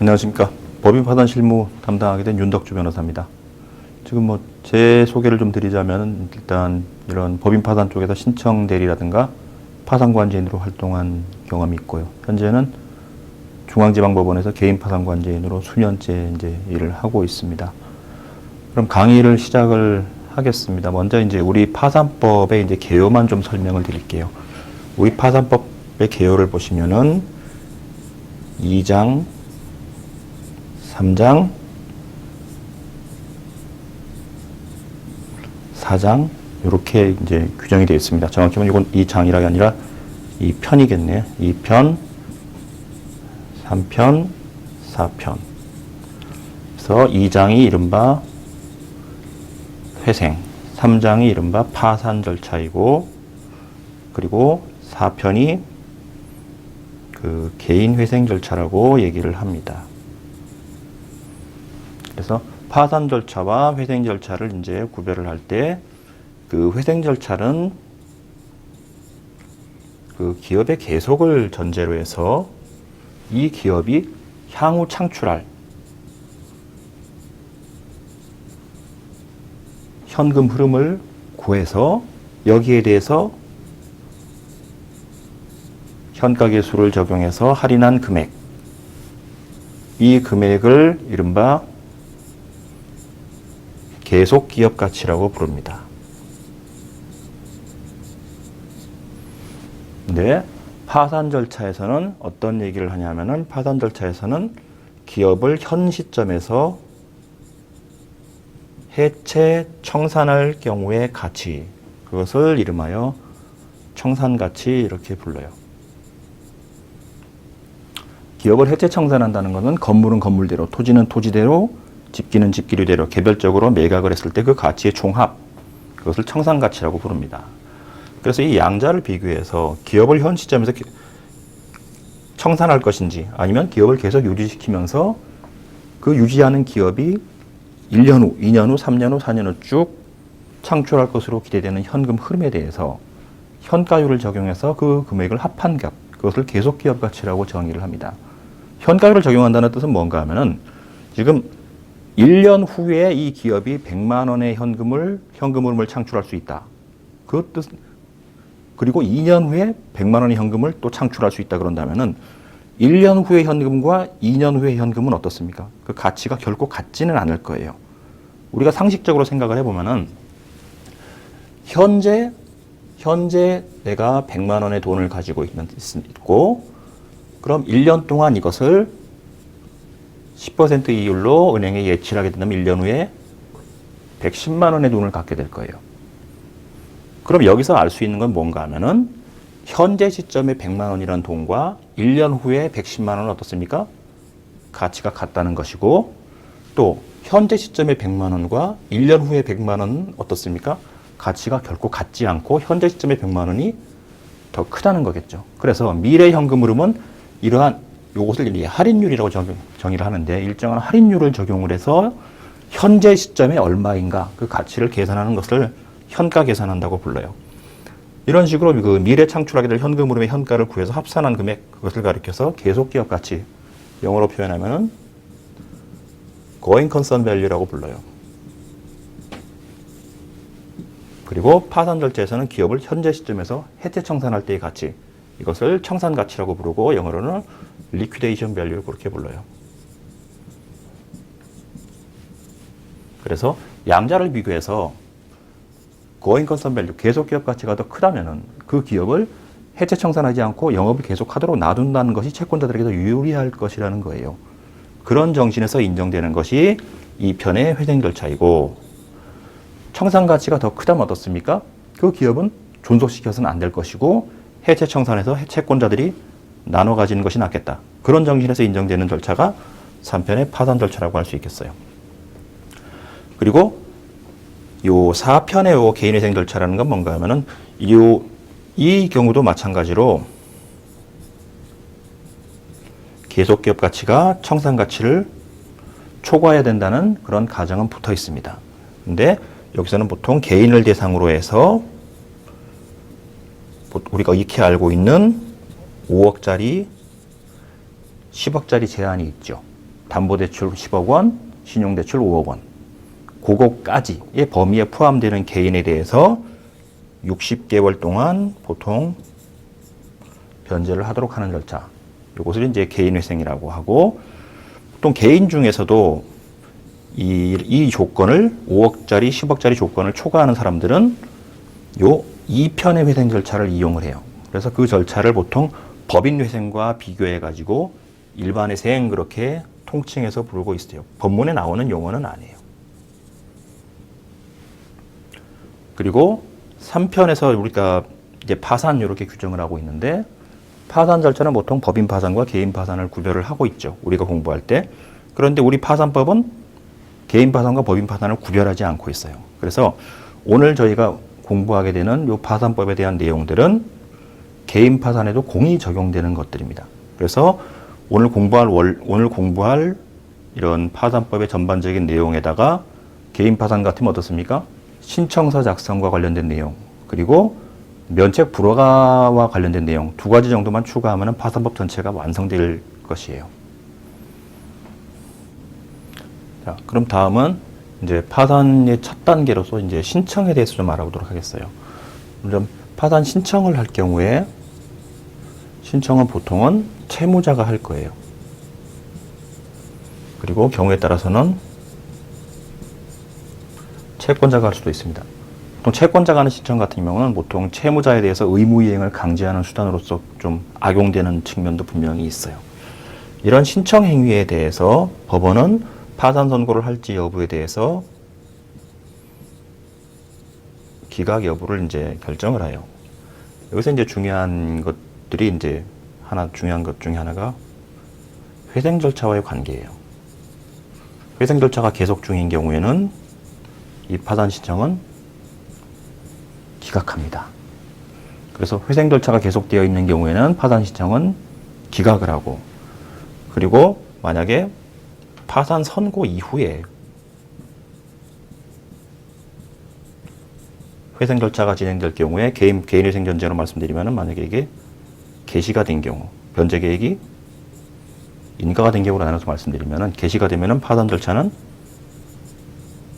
안녕하십니까. 법인 파산 실무 담당하게 된 윤덕주 변호사입니다. 지금 제 소개를 좀 드리자면 일단 이런 법인 파산 쪽에서 신청 대리라든가 파산관제인으로 활동한 경험이 있고요. 현재는 중앙지방법원에서 개인 파산관제인으로 수년째 이제 일을 하고 있습니다. 그럼 강의를 시작을 하겠습니다. 먼저 이제 우리 파산법의 이제 개요만 좀 설명을 드릴게요. 우리 파산법의 개요를 보시면은 2장, 3장, 4장 이렇게 이제 규정이 되어 있습니다. 정확히는 이건 2장이라가 아니라 2편이겠네요. 2편, 3편, 4편. 그래서 2장이 이른바 회생, 3장이 이른바 파산 절차이고, 그리고 4편이 그 개인 회생 절차라고 얘기를 합니다. 그래서 파산 절차와 회생 절차를 이제 구별을 할 때, 그 회생 절차는 그 기업의 계속을 전제로 해서 이 기업이 향후 창출할 현금 흐름을 구해서 여기에 대해서 현가계수를 적용해서 할인한 금액, 이 금액을 이른바 계속기업가치라고 부릅니다. 근데 파산 절차에서는 어떤 얘기를 하냐면은, 파산 절차에서는 기업을 현 시점에서 해체 청산할 경우의 가치, 그것을 이름하여 청산가치 이렇게 불러요. 기업을 해체 청산한다는 것은 건물은 건물대로, 토지는 토지대로, 집기는 집기류대로 개별적으로 매각을 했을 때 그 가치의 총합, 그것을 청산가치라고 부릅니다. 그래서 이 양자를 비교해서 기업을 현 시점에서 청산할 것인지 아니면 기업을 계속 유지시키면서 그 유지하는 기업이 1년 후, 2년 후, 3년 후, 4년 후 쭉 창출할 것으로 기대되는 현금 흐름에 대해서 현가율을 적용해서 그 금액을 합한 값, 그것을 계속기업가치라고 정의를 합니다. 현가율을 적용한다는 뜻은 뭔가 하면은, 지금 1년 후에 이 기업이 100만 원의 현금 흐름을 창출할 수 있다. 그 뜻, 그리고 2년 후에 100만 원의 현금을 또 창출할 수 있다 그런다면은 1년 후의 현금과 2년 후의 현금은 어떻습니까? 그 가치가 결코 같지는 않을 거예요. 우리가 상식적으로 생각을 해보면은, 현재 내가 100만 원의 돈을 가지고 있고, 그럼 1년 동안 이것을 10% 이율로 은행에 예치를 하게 된다면 1년 후에 110만 원의 돈을 갖게 될 거예요. 그럼 여기서 알 수 있는 건 뭔가 하면은, 현재 시점에 100만 원이라는 돈과 1년 후에 110만 원은 어떻습니까? 가치가 같다는 것이고, 또 현재 시점에 100만 원과 1년 후에 100만 원은 어떻습니까? 가치가 결코 같지 않고 현재 시점에 100만 원이 더 크다는 거겠죠. 그래서 미래 현금 흐름은 이러한 요것을 할인율이라고 정의를 하는데, 일정한 할인율을 적용을 해서 현재 시점에 얼마인가 그 가치를 계산하는 것을 현가 계산한다고 불러요. 이런 식으로 그 미래 창출하게 될 현금 흐름의 현가를 구해서 합산한 금액, 그것을 가리켜서 계속기업 가치, 영어로 표현하면은 going concern value라고 불러요. 그리고 파산 절차에서는 기업을 현재 시점에서 해체 청산할 때의 가치, 이것을 청산 가치라고 부르고 영어로는 liquidation value 그렇게 불러요. 그래서 양자를 비교해서 going concern value, 계속 기업 가치가 더 크다면은 그 기업을 해체 청산하지 않고 영업을 계속하도록 놔둔다는 것이 채권자들에게 더 유리할 것이라는 거예요. 그런 정신에서 인정되는 것이 2편의 회생 절차이고, 청산 가치가 더 크다면 어떻습니까? 그 기업은 존속시켜서는 안 될 것이고 해체 청산해서 채권자들이 나눠 가지는 것이 낫겠다. 그런 정신에서 인정되는 절차가 3편의 파산 절차라고 할 수 있겠어요. 그리고 요 4편의 요 개인회생 절차라는 건 뭔가 하면은, 이 경우도 마찬가지로 계속기업 가치가 청산 가치를 초과해야 된다는 그런 가정은 붙어 있습니다. 근데 여기서는 보통 개인을 대상으로 해서 우리가 익히 알고 있는 5억짜리, 10억짜리 제한이 있죠. 담보대출 10억 원, 신용대출 5억 원. 그거까지의 범위에 포함되는 개인에 대해서 60개월 동안 보통 변제를 하도록 하는 절차. 이것을 이제 개인회생이라고 하고, 보통 개인 중에서도 이 조건을 5억짜리, 10억짜리 조건을 초과하는 사람들은 요 2편의 회생 절차를 이용을 해요. 그래서 그 절차를 보통 법인회생과 비교해가지고 일반회생 그렇게 통칭해서 부르고 있어요. 법문에 나오는 용어는 아니에요. 그리고 3편에서 우리가 이제 파산 이렇게 규정을 하고 있는데, 파산 절차는 보통 법인 파산과 개인 파산을 구별을 하고 있죠. 우리가 공부할 때. 그런데 우리 파산법은 개인 파산과 법인 파산을 구별하지 않고 있어요. 그래서 오늘 저희가 공부하게 되는 이 파산법에 대한 내용들은 개인 파산에도 공이 적용되는 것들입니다. 그래서 오늘 공부할 이런 파산법의 전반적인 내용에다가 개인 파산 같으면 어떻습니까? 신청서 작성과 관련된 내용, 그리고 면책 불허가와 관련된 내용 2가지 정도만 추가하면 파산법 전체가 완성될 것이에요. 자, 그럼 다음은 이제 파산의 첫 단계로서 이제 신청에 대해서 좀 알아보도록 하겠어요. 그럼 파산 신청을 할 경우에 신청은 보통은 채무자가 할 거예요. 그리고 경우에 따라서는 채권자가 할 수도 있습니다. 보통 채권자가 하는 신청 같은 경우는 보통 채무자에 대해서 의무이행을 강제하는 수단으로서 좀 악용되는 측면도 분명히 있어요. 이런 신청 행위에 대해서 법원은 파산 선고를 할지 여부에 대해서 기각 여부를 이제 결정을 해요. 여기서 이제 중요한 것들이 이제 중요한 것 중에 하나가 회생 절차와의 관계예요. 회생 절차가 계속 중인 경우에는 이 파산 신청은 기각합니다. 그래서 회생 절차가 계속되어 있는 경우에는 파산 신청은 기각을 하고, 그리고 만약에 파산 선고 이후에 회생 절차가 진행될 경우에 개인회생 전제로 말씀드리면, 만약에 이게 개시가 된 경우, 변제 계획이 인가가 된 경우로 나눠서 말씀드리면, 개시가 되면 파산 절차는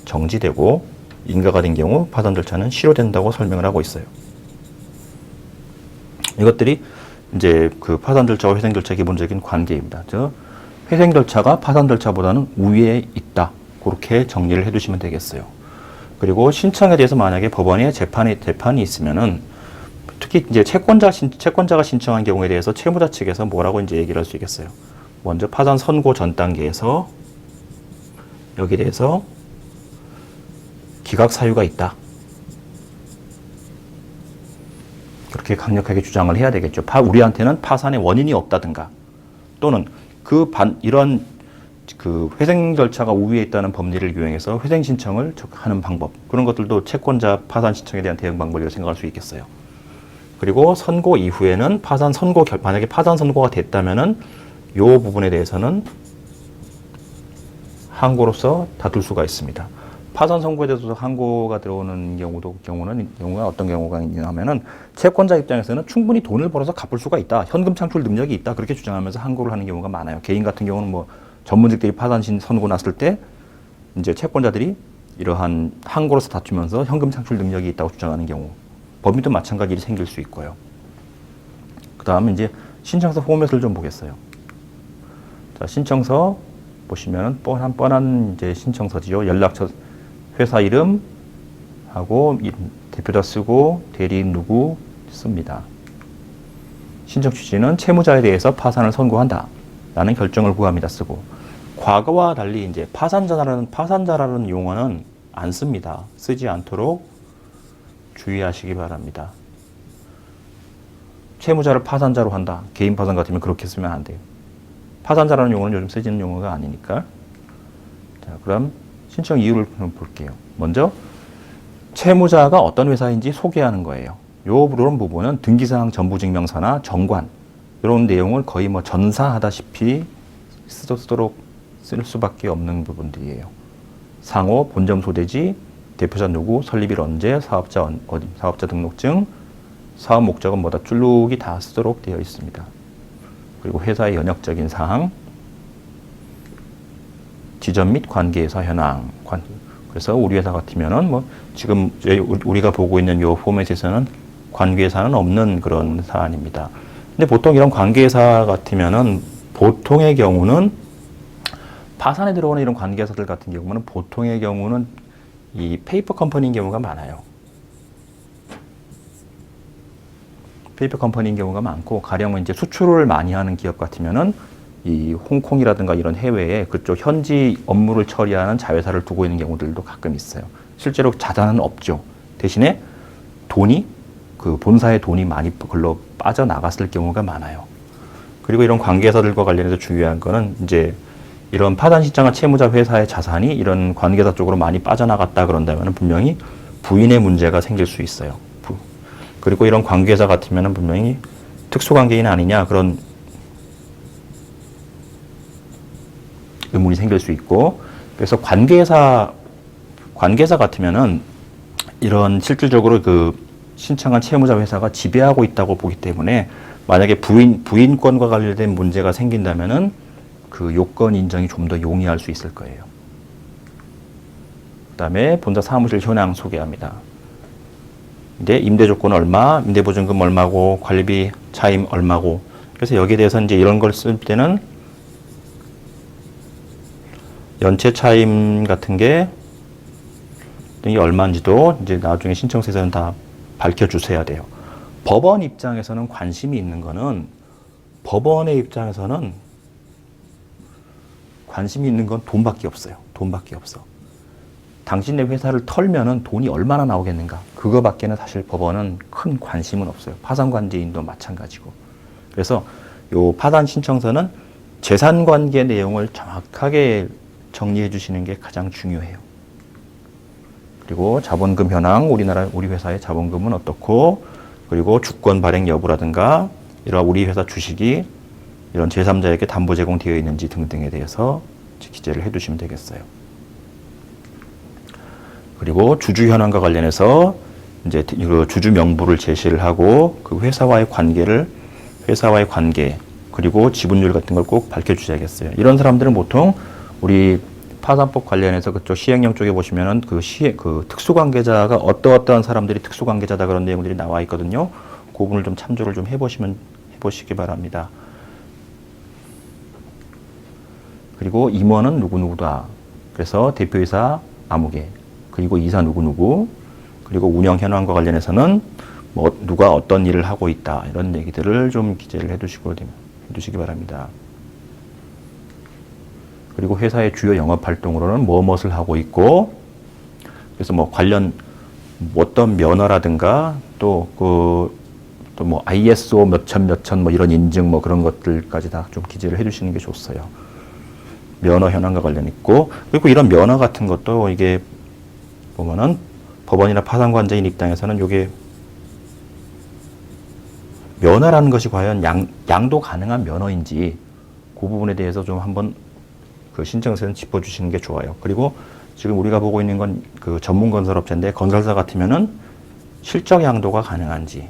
정지되고, 인가가 된 경우 파산 절차는 실효된다고 설명을 하고 있어요. 이것들이 이제 그 파산 절차와 회생 절차의 기본적인 관계입니다. 즉, 회생 절차가 파산 절차보다는 우위에 있다. 그렇게 정리를 해두시면 되겠어요. 그리고 신청에 대해서 만약에 법원에 재판이 있으면은, 특히 이제 채권자가 신청한 경우에 대해서 채무자 측에서 뭐라고 이제 얘기를 할 수 있겠어요. 먼저 파산 선고 전 단계에서 여기에 대해서 기각 사유가 있다. 그렇게 강력하게 주장을 해야 되겠죠. 우리한테는 파산의 원인이 없다든가, 또는 이런 회생 절차가 우위에 있다는 법리를 이용해서 회생 신청을 하는 방법, 그런 것들도 채권자 파산 신청에 대한 대응 방법이라고 생각할 수 있겠어요. 그리고 선고 이후에는 만약에 파산 선고가 됐다면은 이 부분에 대해서는 항고로서 다툴 수가 있습니다. 파산 선고에 대해서 항고가 들어오는 경우가 어떤 경우가 있냐면은, 채권자 입장에서는 충분히 돈을 벌어서 갚을 수가 있다, 현금 창출 능력이 있다, 그렇게 주장하면서 항고를 하는 경우가 많아요. 개인 같은 경우는 뭐 전문직들이 파산 선고 났을 때 이제 채권자들이 이러한 항고로서 다투면서 현금 창출 능력이 있다고 주장하는 경우, 법인도 마찬가지 일이 생길 수 있고요. 그 다음에 이제 신청서 포맷을 좀 보겠어요. 자, 신청서 보시면은 뻔한 이제 신청서지요. 연락처, 회사 이름 하고 대표자 쓰고 대리인 누구 씁니다. 신청 취지는 채무자에 대해서 파산을 선고한다 라는 결정을 구합니다 쓰고, 과거와 달리 이제 파산자라는 용어는 안 씁니다. 쓰지 않도록 주의하시기 바랍니다. 채무자를 파산자로 한다, 개인 파산 같으면 그렇게 쓰면 안 돼요. 파산자라는 용어는 요즘 쓰지는 용어가 아니니까. 자, 그럼 신청 이유를 볼게요. 먼저 채무자가 어떤 회사인지 소개하는 거예요. 이런 부분은 등기사항 전부증명서나 정관, 이런 내용을 거의 뭐 전사하다시피 쓸 수밖에 없는 부분들이에요. 상호, 본점 소대지, 대표자 누구, 설립일 언제, 사업자 어디, 사업자 등록증, 사업 목적은 뭐다, 줄룩이 다 쓰도록 되어 있습니다. 그리고 회사의 연역적인 사항, 지점 및 관계에서 현황. 그래서 우리 회사 같으면은 뭐 지금 우리가 보고 있는 요 포맷에서는 관계사는 없는 그런 사안입니다. 근데 보통 이런 관계사 같으면은 보통의 경우는 파산에 들어오는 이런 관계사들 같은 경우는 보통의 경우는 이 페이퍼 컴퍼니인 경우가 많아요. 페이퍼 컴퍼니인 경우가 많고, 가령 이제 수출을 많이 하는 기업 같으면은 이 홍콩이라든가 이런 해외에 그쪽 현지 업무를 처리하는 자회사를 두고 있는 경우들도 가끔 있어요. 실제로 자산은 없죠. 대신에 돈이 그 본사의 돈이 많이 글로 빠져나갔을 경우가 많아요. 그리고 이런 관계사들과 관련해서 중요한 거는 이제 이런 파산 신청한 채무자 회사의 자산이 이런 관계사 쪽으로 많이 빠져나갔다 그런다면 분명히 부인의 문제가 생길 수 있어요. 그리고 이런 관계사 같으면 분명히 특수관계인 아니냐 그런 의문이 생길 수 있고, 그래서 관계사 같으면은 이런 실질적으로 그 신청한 채무자 회사가 지배하고 있다고 보기 때문에 만약에 부인권과 관련된 문제가 생긴다면은 그 요건 인정이 좀 더 용이할 수 있을 거예요. 그다음에 본사 사무실 현황 소개합니다. 이제 임대 조건 얼마, 임대 보증금 얼마고, 관리비 차임 얼마고. 그래서 여기에 대해서 이제 이런 걸 쓸 때는 연체 차임 같은 게 이게 얼마인지도 이제 나중에 신청서에서는 다 밝혀주셔야 돼요. 법원 입장에서는 관심이 있는 거는, 법원의 입장에서는 관심이 있는 건 돈밖에 없어요. 돈밖에 없어. 당신네 회사를 털면은 돈이 얼마나 나오겠는가. 그거밖에는 사실 법원은 큰 관심은 없어요. 파산관계인도 마찬가지고. 그래서 요 파산 신청서는 재산관계 내용을 정확하게 정리해 주시는 게 가장 중요해요. 그리고 자본금 현황, 우리 회사의 자본금은 어떻고, 그리고 주권 발행 여부라든가 이런 우리 회사 주식이 이런 제3자에게 담보 제공되어 있는지 등등에 대해서 기재를 해 두시면 되겠어요. 그리고 주주 현황과 관련해서 이제 그 주주 명부를 제시를 하고 그 회사와의 관계, 그리고 지분율 같은 걸 꼭 밝혀주셔야겠어요. 이런 사람들은 보통 우리 파산법 관련해서 그쪽 시행령 쪽에 보시면은 그 특수관계자가 어떠한 사람들이 특수관계자다 그런 내용들이 나와 있거든요. 그 부분을 좀 참조를 좀 해보시기 바랍니다. 그리고 임원은 누구누구다. 그래서 대표이사 아무개, 그리고 이사 누구누구, 그리고 운영 현황과 관련해서는 뭐 누가 어떤 일을 하고 있다. 이런 얘기들을 좀 기재를 해두시기 바랍니다. 그리고 회사의 주요 영업 활동으로는 무엇을 하고 있고, 그래서 뭐 관련 어떤 면허라든가 또 뭐 ISO 몇천 뭐 이런 인증 뭐 그런 것들까지 다 좀 기재를 해주시는 게 좋어요. 면허 현황과 관련 있고, 그리고 이런 면허 같은 것도 이게 보면은 법원이나 파산관계인 입장에서는 이게 면허라는 것이 과연 양도 가능한 면허인지 그 부분에 대해서 좀 한번 그 신청서는 짚어주시는 게 좋아요. 그리고 지금 우리가 보고 있는 건 그 전문 건설업체인데, 건설사 같으면은 실적 양도가 가능한지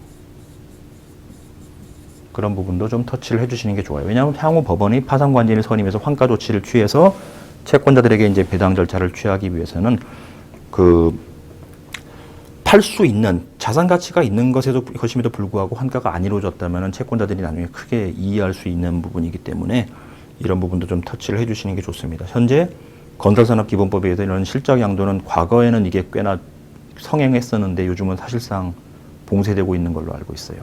그런 부분도 좀 터치를 해주시는 게 좋아요. 왜냐하면 향후 법원이 파산관계인을 선임해서 환가 조치를 취해서 채권자들에게 이제 배당 절차를 취하기 위해서는 그 팔 수 있는 자산 가치가 있는 것임에도 불구하고 환가가 안 이루어졌다면 채권자들이 나중에 크게 이해할 수 있는 부분이기 때문에 이런 부분도 좀 터치를 해주시는 게 좋습니다. 현재 건설산업기본법에 의해서 이런 실적 양도는 과거에는 이게 꽤나 성행했었는데 요즘은 사실상 봉쇄되고 있는 걸로 알고 있어요.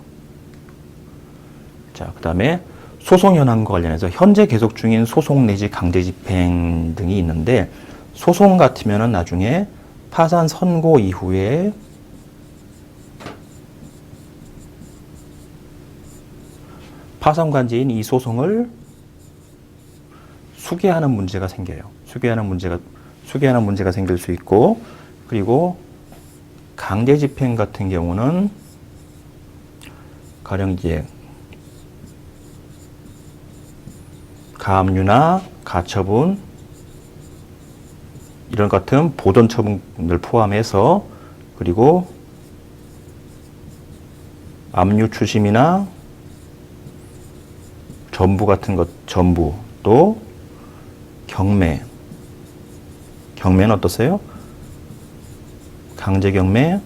자, 그 다음에 소송 현황과 관련해서 현재 계속 중인 소송 내지 강제 집행 등이 있는데, 소송 같으면은 나중에 파산 선고 이후에 파산관계인 이 소송을 수개하는 문제가 생겨요. 수개하는 문제가 생길 수 있고, 그리고 강제 집행 같은 경우는 가령 이제 가압류나 가처분 이런 같은 보전 처분을 포함해서, 그리고 압류 추심이나 전부 같은 것, 전부 또 경매 경매는 어떠세요? 강제경매,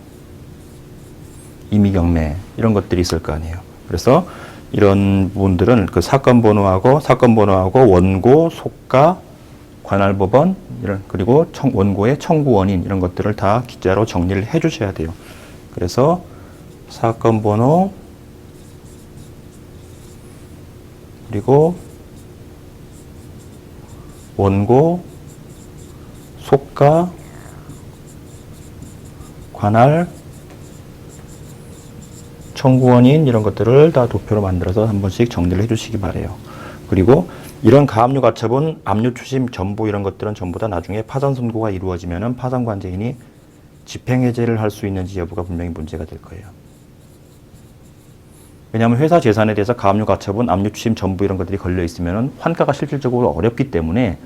임의경매 이런 것들이 있을 거 아니에요. 그래서 이런 부분들은 그 사건 번호하고 원고, 속가, 관할법원 이런 그리고 원고의 청구 원인 이런 것들을 다 기자로 정리를 해 주셔야 돼요. 그래서 사건 번호 그리고 원고, 속가, 관할, 청구 원인 이런 것들을 다 도표로 만들어서 한 번씩 정리를 해주시기 바래요. 그리고 이런 가압류 가처분, 압류 추심, 전부 이런 것들은 전부 다 나중에 파산 선고가 이루어지면은 파산 관제인이 집행 해제를 할 수 있는지 여부가 분명히 문제가 될 거예요. 왜냐하면 회사 재산에 대해서 가압류 가처분, 압류 추심, 전부 이런 것들이 걸려 있으면은 환가가 실질적으로 어렵기 때문에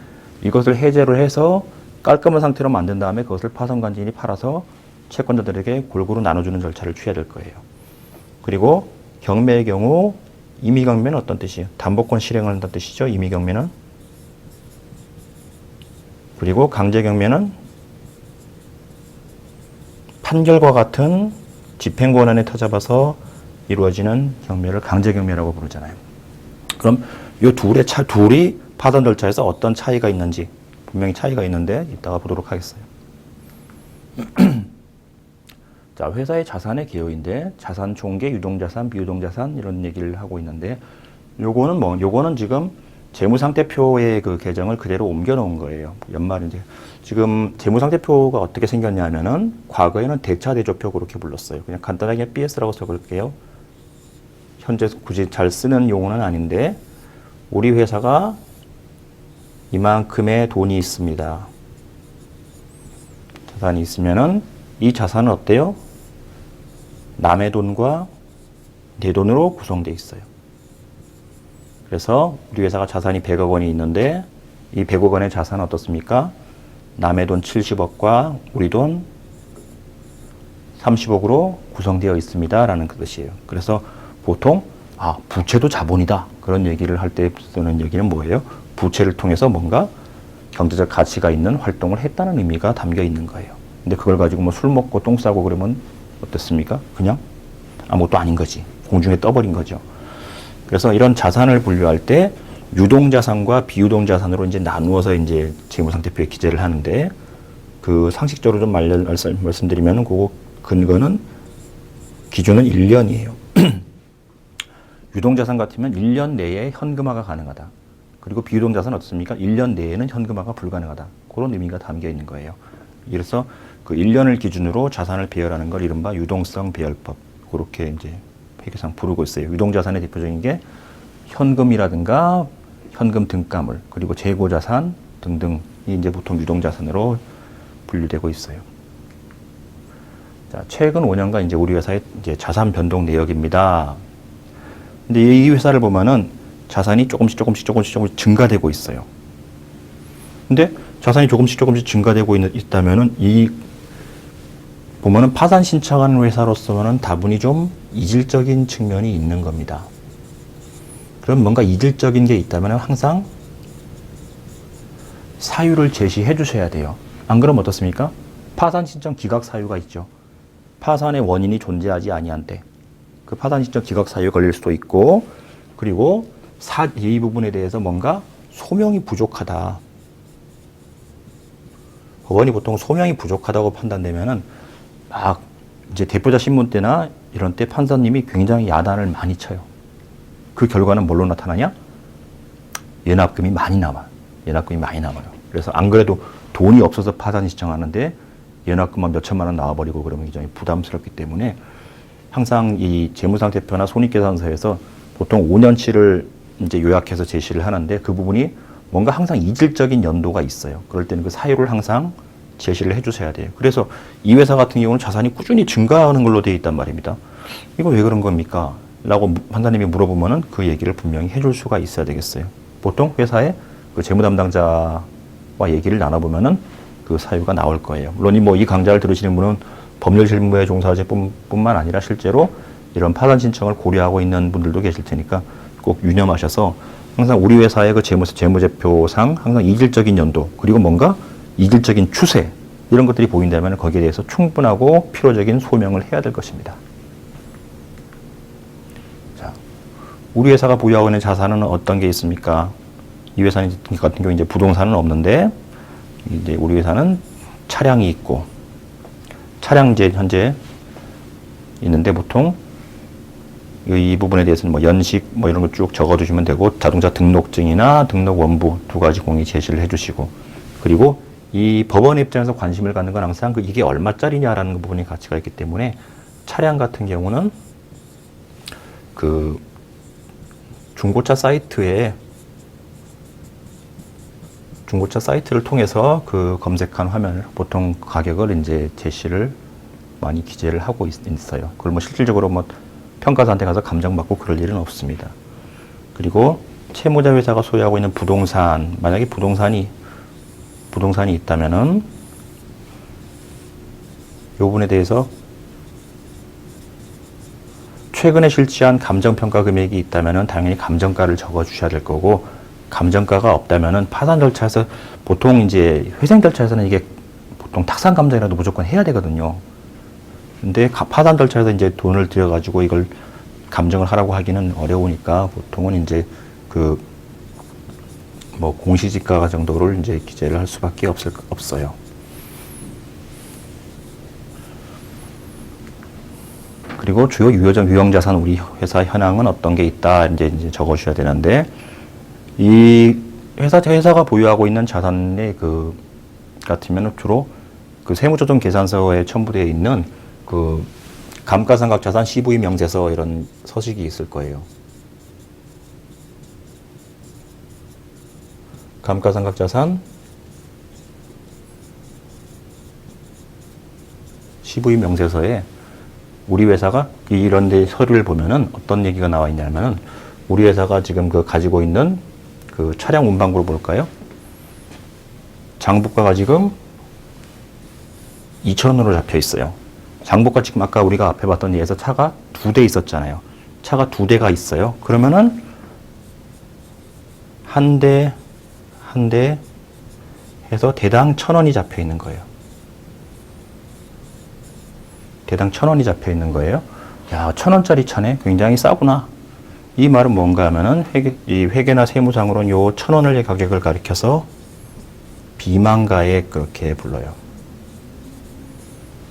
이것을 해제를 해서 깔끔한 상태로 만든 다음에 그것을 파산 관제인이 팔아서 채권자들에게 골고루 나눠주는 절차를 취해야 될 거예요. 그리고 경매의 경우 임의경매는 어떤 뜻이에요? 담보권 실행을 한다는 뜻이죠. 임의경매는. 그리고 강제경매는 판결과 같은 집행권한에 터잡아서 이루어지는 경매를 강제경매라고 부르잖아요. 그럼 이 둘이 파산 절차에서 어떤 차이가 있는지 분명히 차이가 있는데 이따가 보도록 하겠어요. 자, 회사의 자산의 개요인데 자산 총계, 유동자산, 비유동자산 이런 얘기를 하고 있는데 요거는 지금 재무상태표의 그 계정을 그대로 옮겨 놓은 거예요. 연말 이제 지금 재무상태표가 어떻게 생겼냐면은 과거에는 대차대조표 그렇게 불렀어요. 그냥 간단하게 BS라고 써볼게요. 현재 굳이 잘 쓰는 용어는 아닌데 우리 회사가 이만큼의 돈이 있습니다. 자산이 있으면은 이 자산은 어때요? 남의 돈과 내 돈으로 구성되어 있어요. 그래서 우리 회사가 자산이 100억 원이 있는데 이 100억 원의 자산은 어떻습니까? 남의 돈 70억과 우리 돈 30억으로 구성되어 있습니다. 라는 뜻이에요. 그래서 보통 부채도 자본이다. 그런 얘기를 할 때 쓰는 얘기는 뭐예요? 부채를 통해서 뭔가 경제적 가치가 있는 활동을 했다는 의미가 담겨 있는 거예요. 근데 그걸 가지고 뭐 술 먹고 똥 싸고 그러면 어떻습니까? 그냥 아무것도 아닌 거지. 공중에 떠버린 거죠. 그래서 이런 자산을 분류할 때 유동자산과 비유동자산으로 이제 나누어서 이제 재무상태표에 기재를 하는데 그 상식적으로 좀 말씀드리면은 그 근거는 기준은 1년이에요. 유동자산 같으면 1년 내에 현금화가 가능하다. 그리고 비유동자산은 어떻습니까? 1년 내에는 현금화가 불가능하다. 그런 의미가 담겨 있는 거예요. 그래서 그 1년을 기준으로 자산을 배열하는 걸 이른바 유동성 배열법. 그렇게 이제 회계상 부르고 있어요. 유동자산의 대표적인 게 현금이라든가 현금 등가물, 그리고 재고자산 등등이 이제 보통 유동자산으로 분류되고 있어요. 자, 최근 5년간 이제 우리 회사의 이제 자산 변동 내역입니다. 근데 이 회사를 보면은 자산이 조금씩 증가되고 있어요. 근데 자산이 조금씩 증가되고 있다면은 보면은 파산 신청하는 회사로서는 다분히 좀 이질적인 측면이 있는 겁니다. 그럼 뭔가 이질적인 게 있다면 항상 사유를 제시해 주셔야 돼요. 안 그러면 어떻습니까? 파산 신청 기각 사유가 있죠. 파산의 원인이 존재하지 아니한 때 그 파산 신청 기각 사유에 걸릴 수도 있고, 그리고 이 부분에 대해서 뭔가 소명이 부족하다. 법원이 보통 소명이 부족하다고 판단되면은 막 이제 대표자 신문 때나 이런 때 판사님이 굉장히 야단을 많이 쳐요. 그 결과는 뭘로 나타나냐? 연합금이 많이 남아요. 그래서 안 그래도 돈이 없어서 파산 신청하는데 연합금만 몇 천만 원 나와버리고 그러면 굉장히 부담스럽기 때문에 항상 이 재무상태표나 손익계산서에서 보통 5년치를 이제 요약해서 제시를 하는데 그 부분이 뭔가 항상 이질적인 연도가 있어요. 그럴 때는 그 사유를 항상 제시를 해주셔야 돼요. 그래서 이 회사 같은 경우는 자산이 꾸준히 증가하는 걸로 되어 있단 말입니다. 이거 왜 그런 겁니까? 라고 판사님이 물어보면은 그 얘기를 분명히 해줄 수가 있어야 되겠어요. 보통 회사의 그 재무 담당자와 얘기를 나눠보면은 그 사유가 나올 거예요. 물론 이 강좌를 들으시는 분은 법률 실무에 종사자 뿐만 아니라 실제로 이런 파산 신청을 고려하고 있는 분들도 계실 테니까 꼭 유념하셔서 항상 우리 회사의 그 재무제표상 항상 이질적인 연도, 그리고 뭔가 이질적인 추세 이런 것들이 보인다면 거기에 대해서 충분하고 필요적인 소명을 해야 될 것입니다. 자, 우리 회사가 보유하고 있는 자산은 어떤 게 있습니까? 이 회사 같은 경우 이제 부동산은 없는데 이제 우리 회사는 차량이 있고 차량 이제 현재 있는데 보통 이 부분에 대해서는 뭐 연식 뭐 이런 거 쭉 적어두시면 되고 자동차 등록증이나 등록 원부 두 가지 공의 제시를 해주시고 그리고 이 법원 입장에서 관심을 갖는 건 항상 이게 얼마짜리냐라는 그 부분이 가치가 있기 때문에 차량 같은 경우는 그 중고차 사이트를 통해서 그 검색한 화면을 보통 가격을 이제 제시를 많이 기재를 하고 있어요. 그걸 뭐 실질적으로 뭐 평가사한테 가서 감정받고 그럴 일은 없습니다. 그리고 채무자 회사가 소유하고 있는 부동산, 만약에 부동산이 있다면은 이 부분에 대해서 최근에 실시한 감정평가 금액이 있다면은 당연히 감정가를 적어 주셔야 될 거고 감정가가 없다면은 파산 절차에서 보통 이제 회생 절차에서는 이게 보통 탁상 감정이라도 무조건 해야 되거든요. 근데 파산 절차에서 이제 돈을 들여가지고 이걸 감정을 하라고 하기는 어려우니까 보통은 이제 그 뭐 공시지가 정도를 이제 기재를 할 수밖에 없어요. 그리고 주요 유형자산 우리 회사 현황은 어떤 게 있다 이제 적어주셔야 되는데 이 회사가 보유하고 있는 자산의 그 같으면 주로 그 세무조정 계산서에 첨부되어 있는 그 감가상각자산 CV 명세서 이런 서식이 있을 거예요. 감가상각자산 CV 명세서에 우리 회사가 이런 데 서류를 보면은 어떤 얘기가 나와 있냐면은 우리 회사가 지금 그 가지고 있는 그 차량 운반고를 볼까요? 장부가가 지금 2,000원으로 잡혀 있어요. 장부가 지금 아까 우리가 앞에 봤던 예에서 차가 2대 있었잖아요. 차가 2대가 있어요. 그러면은 한 대 해서 대당 1,000원이 잡혀 있는 거예요. 대당 1,000원이 잡혀 있는 거예요. 야, 1,000원짜리 차네. 굉장히 싸구나. 이 말은 뭔가 하면은 이 회계나 세무상으로는 요 1,000원의 가격을 가리켜서 비만가액 그렇게 불러요.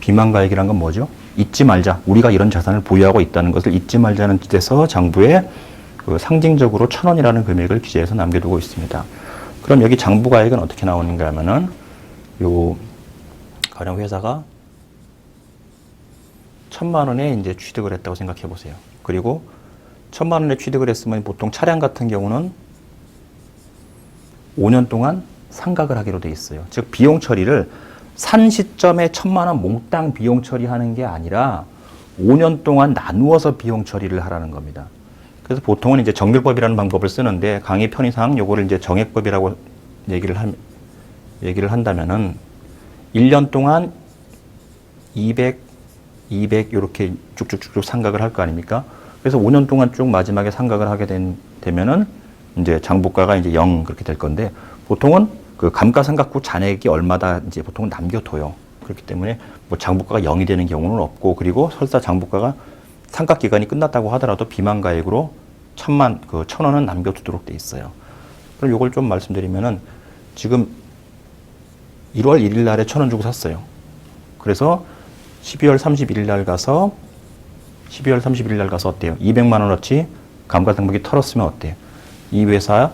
비만가액이란 건 뭐죠? 잊지 말자. 우리가 이런 자산을 보유하고 있다는 것을 잊지 말자는 뜻에서 장부에 그 상징적으로 1,000원이라는 금액을 기재해서 남겨두고 있습니다. 그럼 여기 장부가액은 어떻게 나오는가 하면은 요 가령 회사가 1,000만 원에 이제 취득을 했다고 생각해 보세요. 그리고 1,000만 원에 취득을 했으면 보통 차량 같은 경우는 5년 동안 상각을 하기로 돼 있어요. 즉 비용 처리를 산 시점에 1,000만 원 몽땅 비용 처리하는 게 아니라 5년 동안 나누어서 비용 처리를 하라는 겁니다. 그래서 보통은 이제 정결법이라는 방법을 쓰는데 강의 편의상 요거를 이제 정액법이라고 얘기를 한다면은 1년 동안 200 이렇게 쭉쭉쭉쭉 상각을 할 거 아닙니까? 그래서 5년 동안 쭉 마지막에 상각을 하게 되면은 이제 장부가가 이제 0 그렇게 될 건데 보통은 그 감가상각 후 잔액이 얼마다 이제 보통은 남겨둬요. 그렇기 때문에 뭐 장부가가 0이 되는 경우는 없고 그리고 설사 장부가가 상각 기간이 끝났다고 하더라도 비만가액으로 1,000원은 남겨두도록 돼 있어요. 그럼 요걸 좀 말씀드리면은 지금 1월 1일 날에 1,000원 주고 샀어요. 그래서 12월 31일 날 가서 어때요? 200만 원어치 감가상각이 털었으면 어때요? 이 회사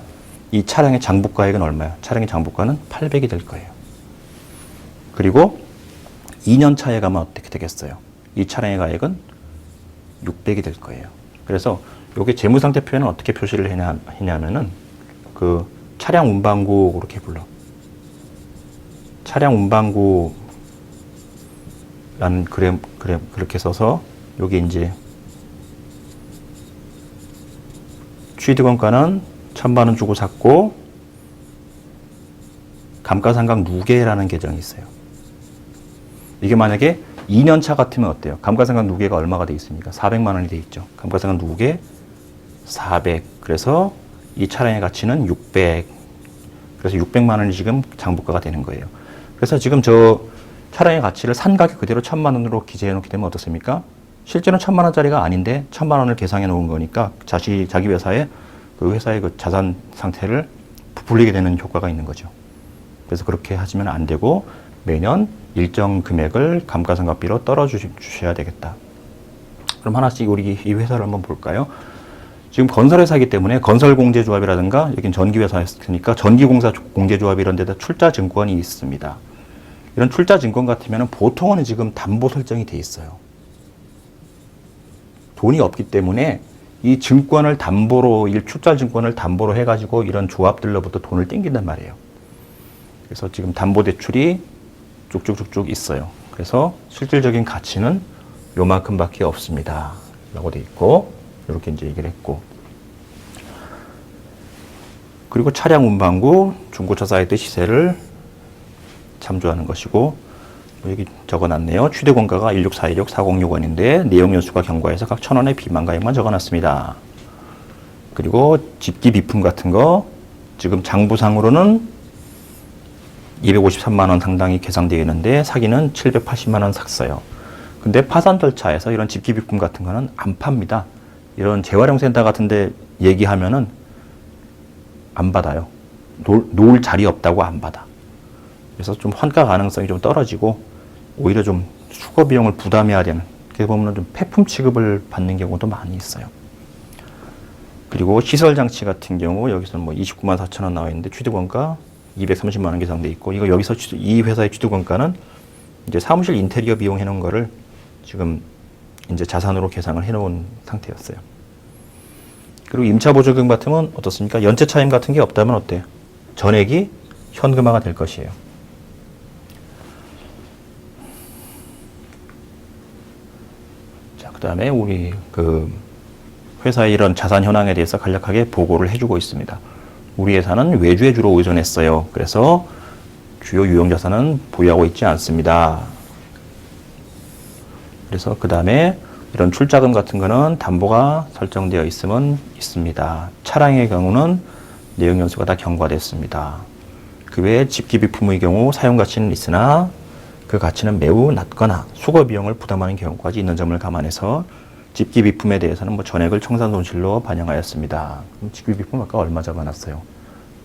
이 차량의 장부가액은 얼마야? 차량의 장부가는 800이 될 거예요. 그리고 2년 차에 가면 어떻게 되겠어요? 이 차량의 가액은 600이 될 거예요. 그래서 요게 재무상태 표현은 어떻게 표시를 했냐면은 그 차량 운반고 그렇게 불러. 차량 운반고라는 그렇게 써서 여기 이제 취득원가는 1,000만 원 주고 샀고 감가상각 누계라는 계정이 있어요. 이게 만약에 2년 차 같으면 어때요? 감가상각 누계가 얼마가 돼 있습니까? 400만 원이 돼 있죠. 감가상각 누계 400. 그래서 이 차량의 가치는 600. 그래서 600만 원이 지금 장부가가 되는 거예요. 그래서 지금 저 차량의 가치를 산 가격 그대로 1,000만 원으로 기재해 놓게 되면 어떻습니까? 실제는 1,000만 원짜리가 아닌데 1,000만 원을 계상해 놓은 거니까 자기 회사의 그 회사의 그 자산 상태를 부풀리게 되는 효과가 있는 거죠. 그래서 그렇게 하시면 안 되고 매년 일정 금액을 감가상각비로 떨어 주셔야 되겠다. 그럼 하나씩 우리 이 회사를 한번 볼까요? 지금 건설회사이기 때문에 건설공제조합이라든가 여긴 전기회사였으니까 전기공사 공제조합 이런 데다 출자증권이 있습니다. 이런 출자증권 같으면 보통은 지금 담보 설정이 돼 있어요. 돈이 없기 때문에 이 증권을 담보로, 이 출자증권을 담보로 해가지고 이런 조합들로부터 돈을 땡긴단 말이에요. 그래서 지금 담보대출이 쭉쭉쭉쭉 있어요. 그래서 실질적인 가치는 요만큼밖에 없습니다. 라고 돼 있고, 이렇게 이제 얘기를 했고. 그리고 차량 운반구 중고차 사이트 시세를 참조하는 것이고, 여기 적어놨네요. 취득원가가 16416, 406원인데 내용 연수가 경과해서 각 1,000원의 비만가액만 적어놨습니다. 그리고 집기 비품 같은 거 지금 장부상으로는 253만 원 상당히 계상되어 있는데 사기는 780만 원 샀어요. 근데 파산 절차에서 이런 집기 비품 같은 거는 안 팝니다. 이런 재활용 센터 같은 데 얘기하면은 안 받아요. 놓을 자리 없다고 안 받아. 그래서 좀 환가 가능성이 좀 떨어지고 오히려 좀 수거 비용을 부담해야 되는, 그렇게 보면 좀 폐품 취급을 받는 경우도 많이 있어요. 그리고 시설 장치 같은 경우 여기서는 뭐 29만 4천 원 나와 있는데 취득원가 230만 원 계상돼 있고, 이거 여기서 이 회사의 취득원가는 이제 사무실 인테리어 비용 해놓은 거를 지금 이제 자산으로 계상을 해놓은 상태였어요. 그리고 임차 보조금 같으면 어떻습니까? 연체 차임 같은 게 없다면 어때요? 전액이 현금화가 될 것이에요. 자, 그 다음에 우리 그 회사의 이런 자산 현황에 대해서 간략하게 보고를 해주고 있습니다. 우리 회사는 외주에 주로 의존했어요. 그래서 주요 유형 자산은 보유하고 있지 않습니다. 그래서 그 다음에 이런 출자금 같은 거는 담보가 설정되어 있으면 있습니다. 차량의 경우는 내용 연수가 다 경과됐습니다. 그 외에 집기 비품의 경우 사용 가치는 있으나 그 가치는 매우 낮거나 수거 비용을 부담하는 경우까지 있는 점을 감안해서 집기 비품에 대해서는 뭐 전액을 청산 손실로 반영하였습니다. 그럼 집기 비품 아까 얼마 잡아놨어요?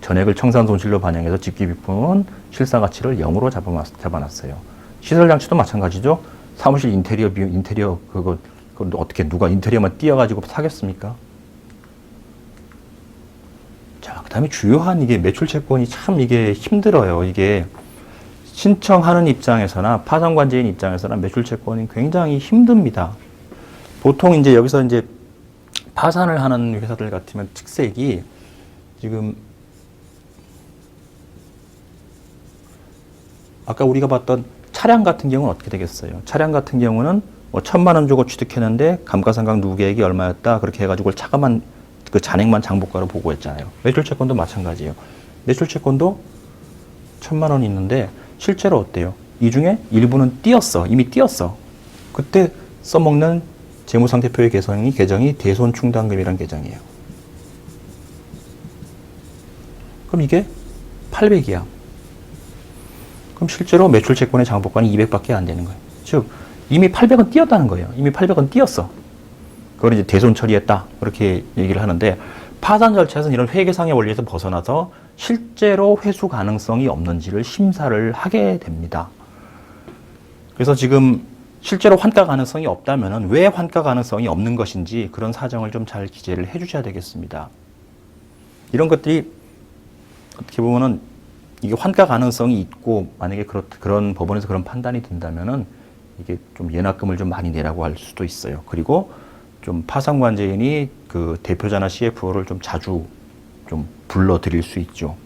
전액을 청산 손실로 반영해서 집기 비품은 실사 가치를 0으로 잡아놨어요. 시설 장치도 마찬가지죠. 사무실 인테리어 비용, 인테리어 그거 어떻게 누가 인테리어만 띄어가지고 사겠습니까? 자, 그 다음에 주요한 이게 매출 채권이 참 이게 힘들어요. 이게 신청하는 입장에서나 파산관제인 입장에서나 매출 채권이 굉장히 힘듭니다. 보통 이제 여기서 이제 파산을 하는 회사들 같으면 특색이 지금 아까 우리가 봤던 차량 같은 경우는 어떻게 되겠어요? 차량 같은 경우는 뭐 1,000만 원 주고 취득했는데 감가상각 누계액이 얼마였다 그렇게 해가지고 차감한 그 잔액만 장부가로 보고했잖아요. 매출채권도 마찬가지예요. 매출채권도 1,000만 원이 있는데 실제로 어때요? 이 중에 일부는 띄었어. 이미 띄었어. 그때 써먹는 재무상태표의 계정이 대손충당금이라는 계정이에요. 그럼 이게 800이야. 그럼 실제로 매출채권의 장부가는 200밖에 안 되는 거예요. 즉 이미 800은 띄었다는 거예요. 이미 800은 띄었어. 그걸 이제 대손 처리했다. 그렇게 얘기를 하는데 파산 절차에서는 이런 회계상의 원리에서 벗어나서 실제로 회수 가능성이 없는지를 심사를 하게 됩니다. 그래서 지금 실제로 환가 가능성이 없다면은 왜 환가 가능성이 없는 것인지 그런 사정을 좀 잘 기재를 해 주셔야 되겠습니다. 이런 것들이 어떻게 보면은 이게 환가 가능성이 있고 만약에 그런 법원에서 그런 판단이 된다면은 이게 좀 예납금을 좀 많이 내라고 할 수도 있어요. 그리고 좀 파산관제인이 그 대표자나 CFO를 좀 자주 좀 불러드릴 수 있죠.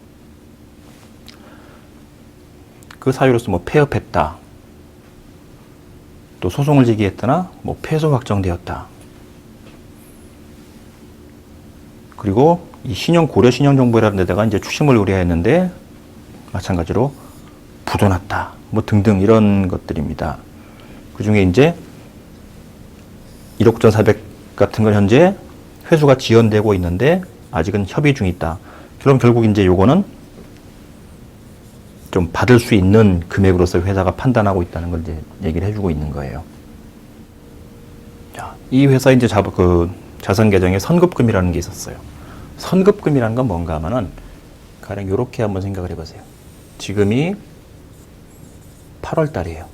그 사유로서 뭐 폐업했다. 또 소송을 제기했거나 뭐 패소 확정되었다. 그리고 이 고려 신용정보라는 데다가 이제 추심을 의뢰했는데 마찬가지로 부도났다. 뭐 등등 이런 것들입니다. 그 중에 이제 1억 1,400 같은 건 현재 회수가 지연되고 있는데 아직은 협의 중에 있다. 그럼 결국 이제 요거는 좀 받을 수 있는 금액으로서 회사가 판단하고 있다는 걸 이제 얘기를 해주고 있는 거예요. 자, 이 회사 이제 자산 계정에 선급금이라는 게 있었어요. 선급금이라는 건 뭔가 하면은 가령 이렇게 한번 생각을 해보세요. 지금이 8월 달이에요.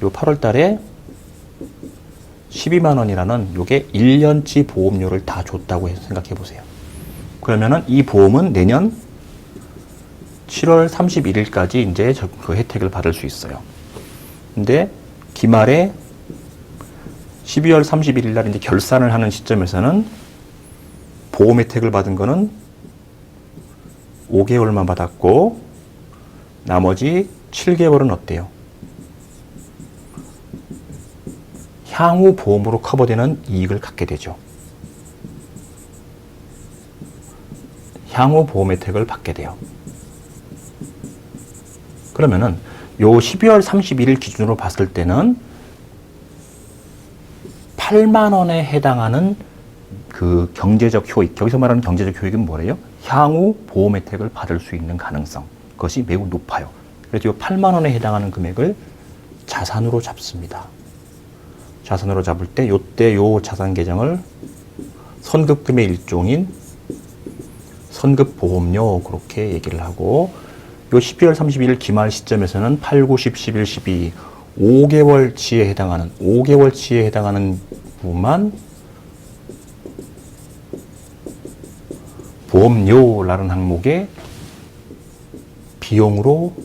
요 8월 달에 12만 원이라는 요게 1년치 보험료를 다 줬다고 생각해 보세요. 그러면은 이 보험은 내년 7월 31일까지 이제 그 혜택을 받을 수 있어요. 근데 기말에 12월 31일 날 이제 결산을 하는 시점에서는 보험 혜택을 받은 거는 5개월만 받았고 나머지 7개월은 어때요? 향후 보험으로 커버되는 이익을 갖게 되죠. 향후 보험 혜택을 받게 돼요. 그러면은 요 12월 31일 기준으로 봤을 때는 8만 원에 해당하는 그 경제적 효익, 여기서 말하는 경제적 효익은 뭐래요? 향후 보험 혜택을 받을 수 있는 가능성, 그것이 매우 높아요. 그래서 이 8만 원에 해당하는 금액을 자산으로 잡습니다. 자산으로 잡을 때 요때 요 자산 계정을 선급금의 일종인 선급보험료 그렇게 얘기를 하고, 요 12월 31일 기말 시점에서는 8, 9, 10, 11, 12 5개월치에 해당하는 부분만 보험료라는 항목의 비용으로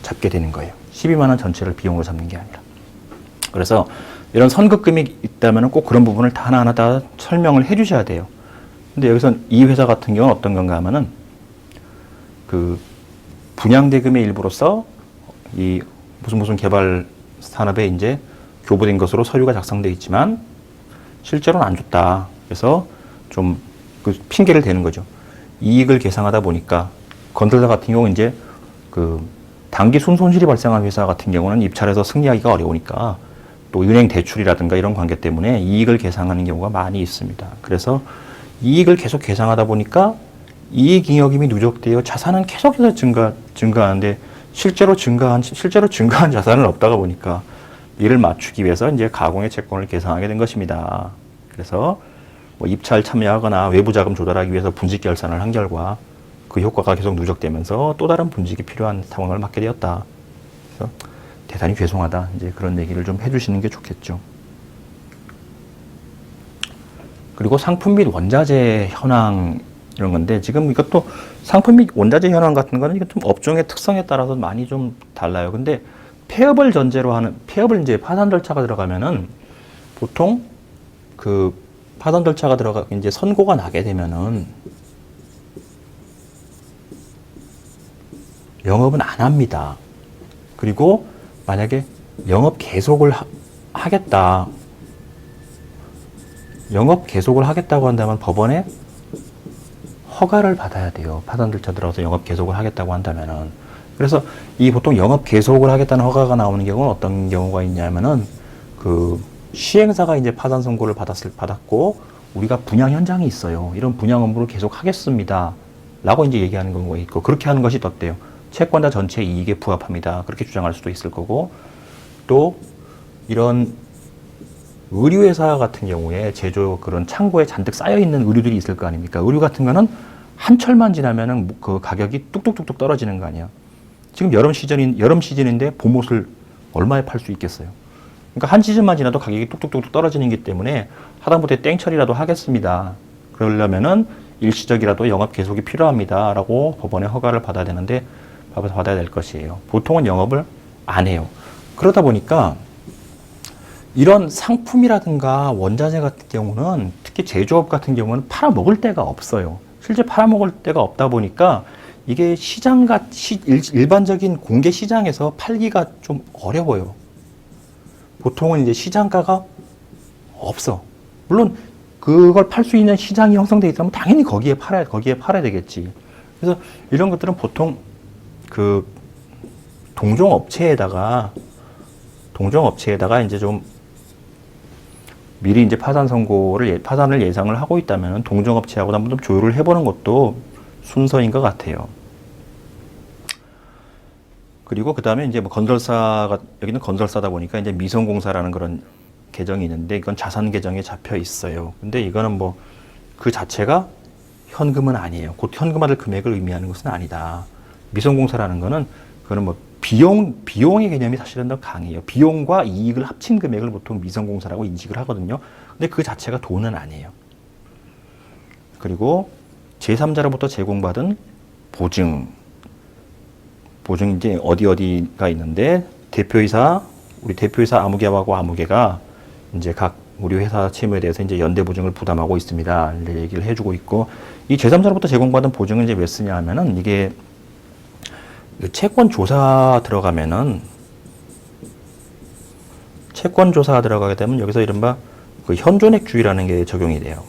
잡게 되는 거예요. 12만 원 전체를 비용으로 잡는 게 아니라. 그래서 이런 선급금이 있다면 꼭 그런 부분을 다 하나하나 다 설명을 해 주셔야 돼요. 근데 여기선 이 회사 같은 경우는 어떤 건가 하면은 그 분양대금의 일부로서 이 무슨 개발 산업에 이제 교부된 것으로 서류가 작성되어 있지만 실제로는 안 줬다. 그래서 좀 그 핑계를 대는 거죠. 이익을 계상하다 보니까 건설사 같은 경우는 이제 그 단기 순손실이 발생한 회사 같은 경우는 입찰에서 승리하기가 어려우니까 또 은행 대출이라든가 이런 관계 때문에 이익을 계상하는 경우가 많이 있습니다. 그래서 이익을 계속 계상하다 보니까 이익 잉여금이 누적되어 자산은 계속해서 증가하는데 실제로 증가한 자산은 없다가 보니까 이를 맞추기 위해서 이제 가공의 채권을 계상하게 된 것입니다. 그래서 뭐 입찰 참여하거나 외부 자금 조달하기 위해서 분식 결산을 한 결과 그 효과가 계속 누적되면서 또 다른 분식이 필요한 상황을 맞게 되었다. 그래서 대단히 죄송하다. 이제 그런 얘기를 좀 해주시는 게 좋겠죠. 그리고 상품 및 원자재 현황 이런 건데, 지금 이것도 상품 및 원자재 현황 같은 거는 이게 좀 업종의 특성에 따라서 많이 좀 달라요. 근데 폐업을 전제로 하는, 폐업을 이제 파산 절차가 들어가면은 보통 그 파산 절차가 들어가 이제 선고가 나게 되면은 영업은 안 합니다. 그리고 만약에 영업 계속을 하겠다. 영업 계속을 하겠다고 한다면 법원에 허가를 받아야 돼요. 파산 절차 들어가서 영업 계속을 하겠다고 한다면은. 그래서 이 보통 영업 계속을 하겠다는 허가가 나오는 경우는 어떤 경우가 있냐면은 그 시행사가 이제 파산 선고를 받았고 우리가 분양 현장이 있어요. 이런 분양 업무를 계속 하겠습니다. 라고 이제 얘기하는 경우가 있고, 그렇게 하는 것이 어때요? 채권자 전체 이익에 부합합니다. 그렇게 주장할 수도 있을 거고, 또 이런 의류회사 같은 경우에 제조 그런 창고에 잔뜩 쌓여있는 의류들이 있을 거 아닙니까? 의류 같은 거는 한 철만 지나면은 그 가격이 뚝뚝뚝뚝 떨어지는 거 아니야. 지금 여름 시즌인데 봄옷을 얼마에 팔 수 있겠어요? 그러니까 한 시즌만 지나도 가격이 뚝뚝뚝뚝 떨어지는 기 때문에 하다못해 땡처리라도 하겠습니다. 그러려면은 일시적이라도 영업 계속이 필요합니다. 라고 법원에 허가를 받아야 되는데, 받아야 될 것이에요. 보통은 영업을 안 해요. 그러다 보니까 이런 상품이라든가 원자재 같은 경우는, 특히 제조업 같은 경우는 팔아먹을 데가 없어요. 실제 팔아먹을 데가 없다 보니까 이게 일반적인 공개 시장에서 팔기가 좀 어려워요. 보통은 이제 시장가가 없어. 물론 그걸 팔 수 있는 시장이 형성되어 있다면 당연히 거기에 팔아야 되겠지. 그래서 이런 것들은 보통 그 동종업체에다가 이제 좀 미리 이제 파산을 예상을 하고 있다면 동종업체하고 한번 좀 조율을 해보는 것도 순서인 것 같아요. 그리고 그 다음에 이제 뭐 건설사가, 여기는 건설사다 보니까 이제 미성공사라는 그런 계정이 있는데 이건 자산 계정에 잡혀 있어요. 근데 이거는 뭐 그 자체가 현금은 아니에요. 곧 현금화될 금액을 의미하는 것은 아니다. 미성공사라는 거는 그거는 뭐 비용의 개념이 사실은 더 강해요. 비용과 이익을 합친 금액을 보통 미성공사라고 인식을 하거든요. 근데 그 자체가 돈은 아니에요. 그리고 제3자로부터 제공받은 보증 이제 어디가 있는데 우리 대표이사 아무개하고 아무개가 이제 각 우리 회사 채무에 대해서 이제 연대 보증을 부담하고 있습니다. 이제 얘기를 해주고 있고, 이 제3자로부터 제공받은 보증을 이제 왜 쓰냐 하면은 이게 채권 조사 들어가면은 채권 조사 들어가게 되면 여기서 이른바 그 현존액주의라는 게 적용이 돼요.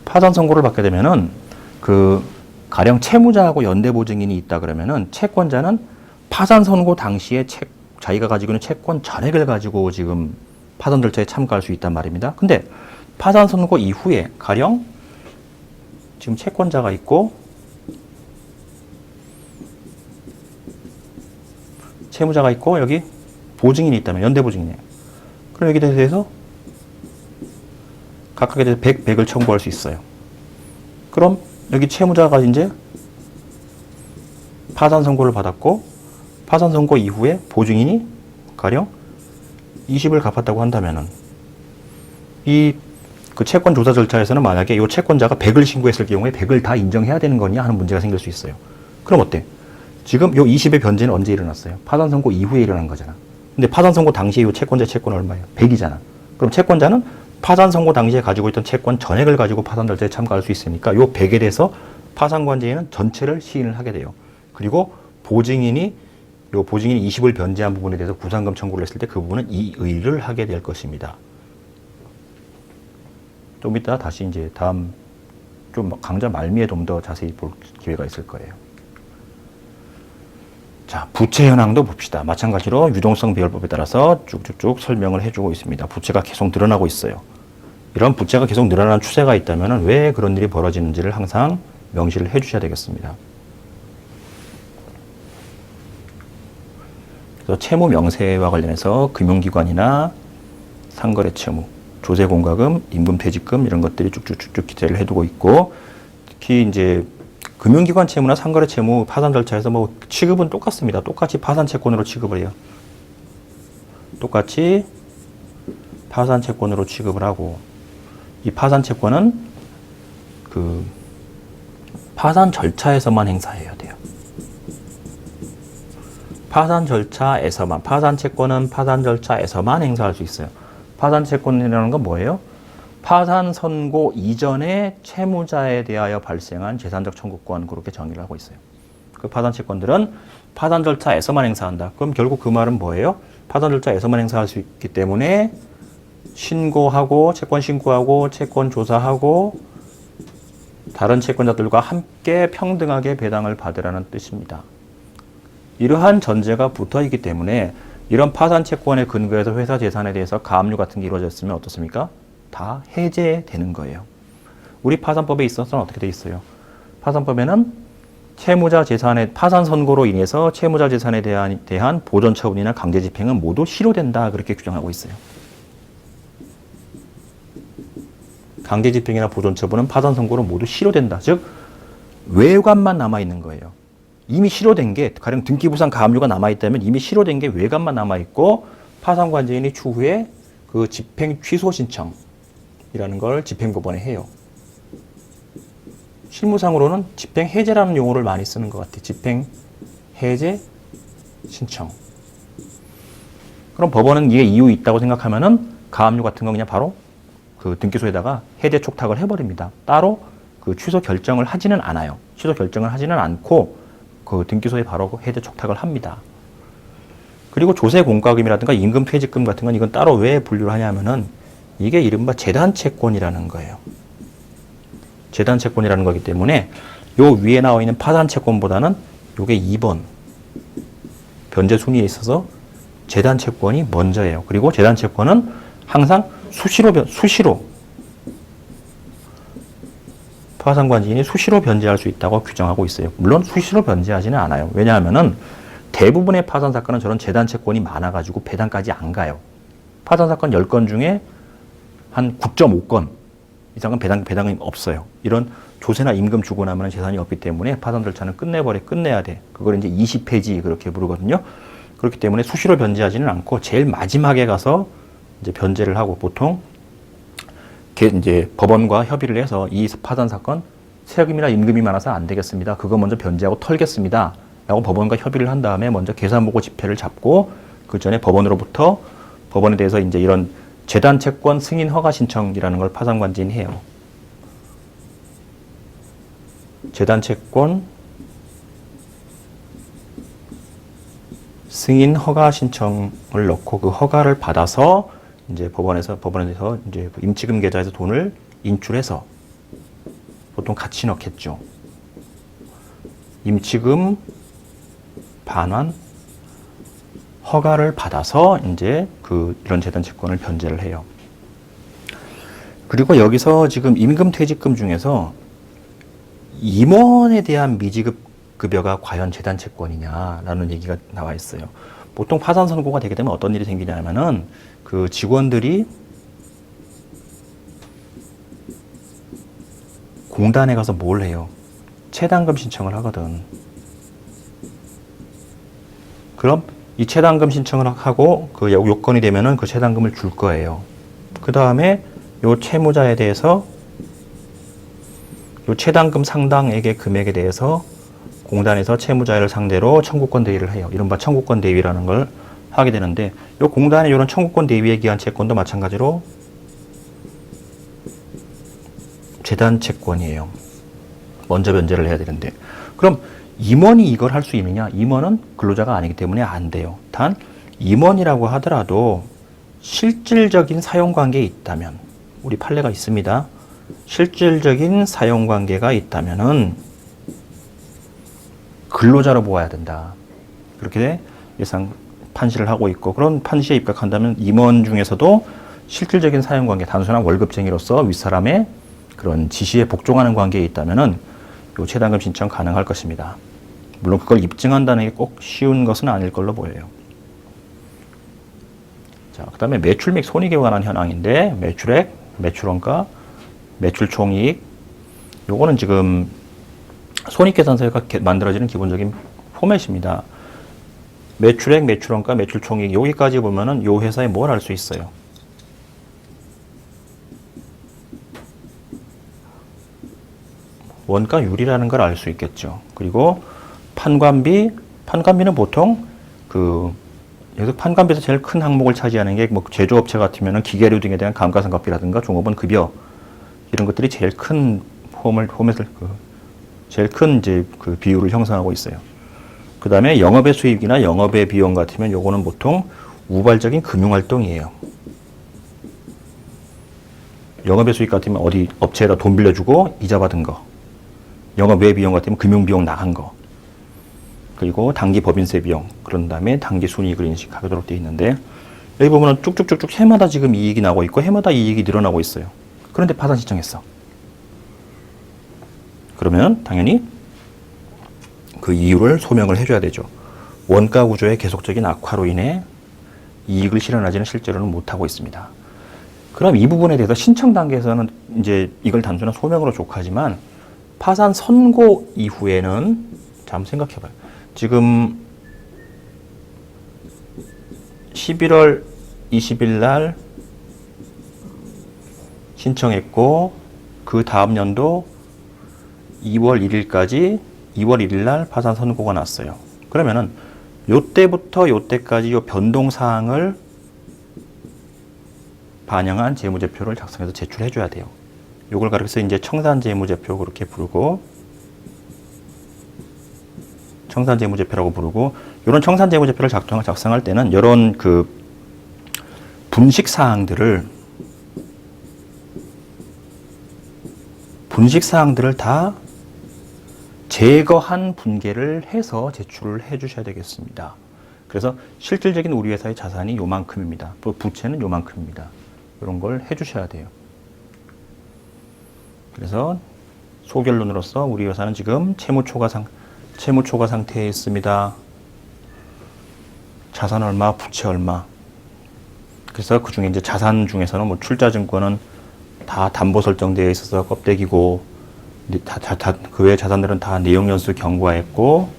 파산 선고를 받게 되면은 그 가령 채무자하고 연대 보증인이 있다 그러면은 채권자는 파산 선고 당시에 자기가 가지고 있는 채권 전액을 가지고 지금 파산 절차에 참가할 수 있단 말입니다. 근데 파산 선고 이후에 가령 지금 채권자가 있고 채무자가 있고 여기 보증인이 있다면 연대 보증인이에요. 그럼 여기에 대해서 각각에 대해서 100을 청구할 수 있어요. 그럼 여기 채무자가 이제 파산 선고를 받았고 파산 선고 이후에 보증인이 가령 20을 갚았다고 한다면은 그 채권 조사 절차에서는 만약에 이 채권자가 100을 신고했을 경우에 100을 다 인정해야 되는 거냐 하는 문제가 생길 수 있어요. 그럼 어때? 지금 요 20의 변제는 언제 일어났어요? 파산 선고 이후에 일어난 거잖아. 근데 파산 선고 당시에 이 채권자의 채권은 얼마예요? 100이잖아. 그럼 채권자는 파산 선고 당시에 가지고 있던 채권 전액을 가지고 파산 절차에 참가할 수 있으니까 요 100에 대해서 파산관제인은 전체를 시인을 하게 돼요. 그리고 보증인이 20을 변제한 부분에 대해서 구상금 청구를 했을 때 그 부분은 이의를 하게 될 것입니다. 좀 이따 다시 이제 다음 좀 강좌 말미에 좀 더 자세히 볼 기회가 있을 거예요. 자, 부채 현황도 봅시다. 마찬가지로 유동성 비율법에 따라서 쭉쭉쭉 설명을 해주고 있습니다. 부채가 계속 늘어나고 있어요. 이런 부채가 계속 늘어나는 추세가 있다면 왜 그런 일이 벌어지는지를 항상 명시를 해주셔야 되겠습니다. 그래서 채무 명세와 관련해서 금융기관이나 상거래 채무, 조세공과금, 임금퇴직금 이런 것들이 쭉쭉쭉쭉 기재를 해두고 있고, 특히 이제 금융기관 채무나 상거래 채무 파산 절차에서 뭐 취급은 똑같습니다. 똑같이 파산 채권으로 취급을 해요. 똑같이 파산 채권으로 취급을 하고, 이 파산 채권은 그 파산 절차에서만 행사해야 돼요. 파산 절차에서만, 파산 채권은 파산 절차에서만 행사할 수 있어요. 파산 채권이라는 건 뭐예요? 파산 선고 이전에 채무자에 대하여 발생한 재산적 청구권, 그렇게 정의를 하고 있어요. 그 파산 채권들은 파산 절차에서만 행사한다. 그럼 결국 그 말은 뭐예요? 파산 절차에서만 행사할 수 있기 때문에 신고하고, 채권 신고하고, 채권 조사하고, 다른 채권자들과 함께 평등하게 배당을 받으라는 뜻입니다. 이러한 전제가 붙어 있기 때문에 이런 파산 채권에 근거해서 회사 재산에 대해서 가압류 같은 게 이루어졌으면 어떻습니까? 다 해제되는 거예요. 우리 파산법에 있어서는 어떻게 돼 있어요? 파산법에는 채무자 재산의 파산 선고로 인해서 채무자 재산에 대한 보전 처분이나 강제 집행은 모두 실효된다, 그렇게 규정하고 있어요. 강제 집행이나 보전 처분은 파산 선고로 모두 실효된다. 즉 외관만 남아 있는 거예요. 이미 실효된 게, 가령 등기부상 가압류가 남아있다면 이미 실효된 게 외관만 남아있고, 파산관제인이 추후에 그 집행 취소 신청이라는 걸 집행법원에 해요. 실무상으로는 집행 해제라는 용어를 많이 쓰는 것 같아요. 집행 해제 신청. 그럼 법원은 이게 이유 있다고 생각하면은 가압류 같은 거 그냥 바로 그 등기소에다가 해제 촉탁을 해버립니다. 따로 그 취소 결정을 하지는 않아요. 취소 결정을 하지는 않고 그 등기소에 바로 해제 촉탁을 합니다. 그리고 조세공과금이라든가 임금퇴직금 같은 건 이건 따로 왜 분류를 하냐면은 이게 이른바 재단채권이라는 거예요. 재단채권이라는 거기 때문에 요 위에 나와 있는 파산채권보다는 요게 2번 변제 순위에 있어서 재단채권이 먼저예요. 그리고 재단채권은 항상 수시로 파산관지인이 수시로 변제할 수 있다고 규정하고 있어요. 물론 수시로 변제하지는 않아요. 왜냐하면은 대부분의 파산 사건은 저런 재단 채권이 많아가지고 배당까지 안 가요. 파산 사건 10건 중에 한 9.5건 이상은 배당이 없어요. 이런 조세나 임금 주고 나면 재산이 없기 때문에 파산 절차는 끝내야 돼. 그걸 이제 20폐지 그렇게 부르거든요. 그렇기 때문에 수시로 변제하지는 않고 제일 마지막에 가서 이제 변제를 하고 보통 이제 법원과 협의를 해서 이 파산 사건 세금이나 임금이 많아서 안 되겠습니다. 그거 먼저 변제하고 털겠습니다. 라고 법원과 협의를 한 다음에 먼저 계산보고 집회를 잡고 그 전에 법원으로부터 법원에 대해서 이제 이런 재단 채권 승인 허가 신청이라는 걸 파산관지인이 해요. 재단 채권 승인 허가 신청을 넣고 그 허가를 받아서 이제 법원에서 이제 임치금 계좌에서 돈을 인출해서 보통 같이 넣겠죠. 임치금 반환 허가를 받아서 이제 이런 재단 채권을 변제를 해요. 그리고 여기서 지금 임금 퇴직금 중에서 임원에 대한 미지급 급여가 과연 재단 채권이냐라는 얘기가 나와 있어요. 보통 파산 선고가 되게 되면 어떤 일이 생기냐면은 그 직원들이 공단에 가서 뭘 해요? 체당금 신청을 하거든. 그럼 이 체당금 신청을 하고 그 요건이 되면은 그 체당금을 줄 거예요. 그 다음에 요 채무자에 대해서 요 체당금 상당액의 금액에 대해서 공단에서 채무자를 상대로 청구권 대위를 해요. 이른바 청구권 대위라는 걸 하게 되는데 요 공단의 이런 청구권 대위에 기한 채권도 마찬가지로 재단 채권이에요. 먼저 변제를 해야 되는데 그럼 임원이 이걸 할 수 있느냐? 임원은 근로자가 아니기 때문에 안 돼요. 단 임원이라고 하더라도 실질적인 사용관계에 있다면 우리 판례가 있습니다. 실질적인 사용관계가 있다면은 근로자로 보아야 된다. 그렇게 예상 판시를 하고 있고 그런 판시에 입각한다면 임원 중에서도 실질적인 사용관계, 단순한 월급쟁이로서 윗사람의 그런 지시에 복종하는 관계에 있다면은 요 체당금 신청 가능할 것입니다. 물론 그걸 입증한다는 게 꼭 쉬운 것은 아닐 걸로 보여요. 자, 그 다음에 매출 및 손익에 관한 현황인데 매출액, 매출원가, 매출총이익 요거는 지금 손익계산서가 만들어지는 기본적인 포맷입니다. 매출액, 매출원가, 매출총이익 여기까지 보면은 요 회사에 뭘 할 수 있어요? 원가율이라는 걸 알 수 있겠죠. 그리고 판관비는 보통 여기서 판관비에서 제일 큰 항목을 차지하는 게 뭐 제조업체 같으면은 기계류 등에 대한 감가상각비라든가 종업원 급여 이런 것들이 제일 큰 포맷을 제일 큰 이제 그 비율을 형성하고 있어요. 그 다음에 영업의 수익이나 영업의 비용 같으면 요거는 보통 우발적인 금융활동이에요. 영업의 수익 같으면 어디 업체에다 돈 빌려주고 이자 받은 거. 영업외 비용 같으면 금융비용 나간 거. 그리고 당기 법인세 비용. 그런 다음에 당기 순이익을 인식하도록 되어 있는데 여기 보면은 쭉쭉쭉쭉 해마다 지금 이익이 나고 있고 해마다 이익이 늘어나고 있어요. 그런데 파산 신청했어. 그러면 당연히 그 이유를 소명을 해줘야 되죠. 원가 구조의 계속적인 악화로 인해 이익을 실현하지는 실제로는 못하고 있습니다. 그럼 이 부분에 대해서 신청 단계에서는 이제 이걸 단순한 소명으로 족하지만 파산 선고 이후에는 자, 한번 생각해봐요. 지금 11월 20일 날 신청했고 그 다음 연도 2월 1일까지 2월 1일 날 파산 선고가 났어요. 그러면은 요때부터 요때까지 요 변동 사항을 반영한 재무제표를 작성해서 제출해 줘야 돼요. 요걸 가리켜서 이제 청산재무제표 그렇게 부르고 청산재무제표라고 부르고 요런 청산재무제표를 작성할 때는 요런 그 분식 사항들을 다 제거한 분계를 해서 제출을 해 주셔야 되겠습니다. 그래서 실질적인 우리 회사의 자산이 요만큼입니다. 부채는 요만큼입니다. 이런 걸 해 주셔야 돼요. 그래서 소결론으로서 우리 회사는 지금 채무 초과 상태에 있습니다. 자산 얼마, 부채 얼마. 그래서 그 중에 이제 자산 중에서는 뭐 출자증권은 다 담보 설정되어 있어서 껍데기고, 그 외 자산들은 다 내용연수 경과했고,